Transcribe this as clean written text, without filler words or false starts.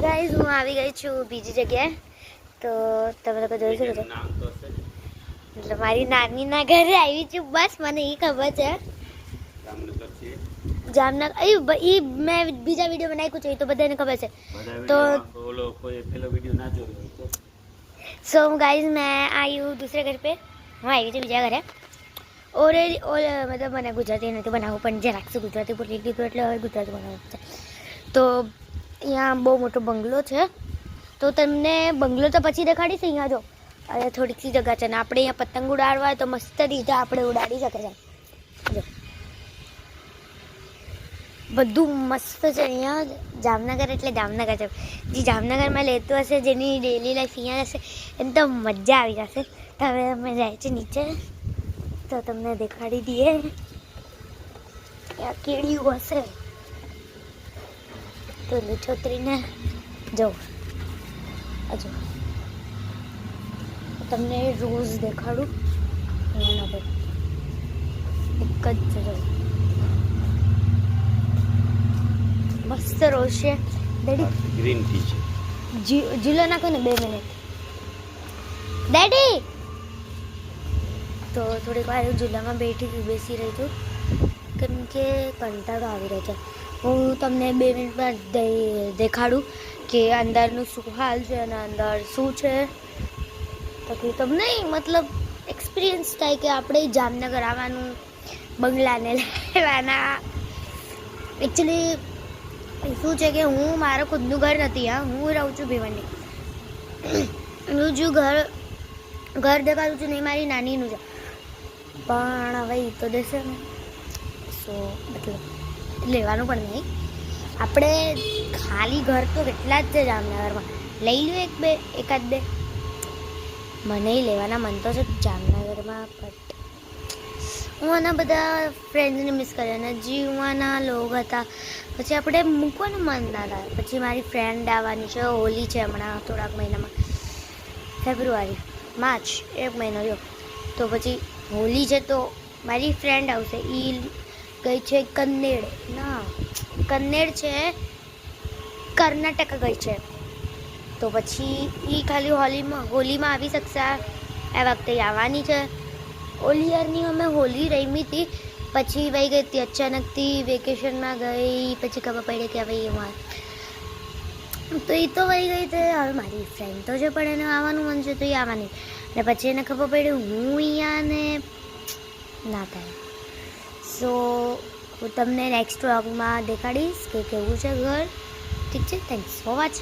Guys હું આવી ગઈ છું બીજી જગ્યાએ. તો તમે લોકો જોઈ શકો છો એટલે મારી નાનીના ઘરે આવી છું. બસ મને એ ખબર છે જામનગર. એ મેં બીજા વિડીયો બનાવ્યું છે એ તો બધાને ખબર છે. તો સો गाइस मैं आई हूँ दूसरे घर पे. હું આવી છું બીજા ઘરે. મતલબ મને ગુજરાતી નથી બનાવવું પણ જે રાખશું ગુજરાતી બોલી લીધું એટલે હવે ગુજરાતી બનાવવું છે. તો અહીંયા બહુ મોટો બંગલો છે. તો તમને બંગલો તો પછી દેખાડીશ. અહીંયા જો અહીંયા થોડીક સી જગ્યા છે ને આપણે અહીંયા પતંગ ઉડાડવા હોય તો મસ્ત રીતે આપણે ઉડાડી શકે છે. જો બધું મસ્ત છે અહીંયા. જામનગર એટલે જામનગર છે. જે જામનગરમાં લેતું હશે જેની ડેલી લાઈફ અહીંયા હશે એને તો મજા આવી જશે. તો હવે અમે જાય છે નીચે તો તમને દેખાડી દઈએ. ત્યાં કેળિયું હશે તો છોતરીને જો હજુ તમને રોઝ દેખાડું. અહીંયા પર એક જ છે મસ્ત રોઝ છે. ડેડી ગ્રીન ટી છે. ઝૂલો નાખો ને 2 મિનિટ ડેડી. તો થોડીક વાર ઝૂલામાં બેસી રહી છું કેમ કે કંટાળો આવી રહ્યો છે. હું તમને 2 મિનિટમાં દેખાડું કે અંદરનું શું હાલ છે અને અંદર શું છે. પછી તમને મતલબ એક્સપિરિયન્સ થાય કે આપણે જામનગર આવવાનું બંગલાને લેવાના. એકચ્યુઅલી શું છે કે હું મારું ખુદનું ઘર નથી. હું રહું છું ભીવંડી. હું જો ઘર દેખાડું છું નહીં મારી નાનીનું છે પણ હવે એ તો દેશે ને સો મતલબ લેવાનું પણ નહીં. આપણે ખાલી ઘર તો કેટલા જ છે જામનગરમાં. લઈ લો એકાદ બે. મને લેવાના મન તો છે જામનગરમાં બટ હું આના બધા ફ્રેન્ડ્સને મિસ કરે અને જીવવાના લોક હતા પછી આપણે મૂકવાનું મન ના થાય. પછી મારી ફ્રેન્ડ આવવાની છે. હોલી છે હમણાં થોડાક મહિનામાં ફેબ્રુઆરી માર્ચ 1 મહિનો રહ્યો. તો પછી હોલી છે તો મારી ફ્રેન્ડ આવશે. એ ગઈ છે કન્નેડ છે કર્ણાટક ગઈ છે. તો પછી એ ખાલી હોલીમાં આવી શકશે. આ વખતે આવવાની છે. ઓલી યરની અમે હોલી રમી હતી પછી વહી ગઈ હતી અચાનકથી વેકેશનમાં ગઈ. પછી ખબર પડી કે હવે એમાં તો એ તો વહી ગઈ તે. હવે મારી ફ્રેન્ડ તો છે પણ એને આવવાનું મન છે તો એ આવવાની. અને પછી એને ખબર પડી હું અહીંયા ને ના થાય. સો હું તમને નેક્સ્ટ વ્લોગમાં દેખાડીશ કે કેવું છે ઘર. ઠીક છે. Thanks for watching.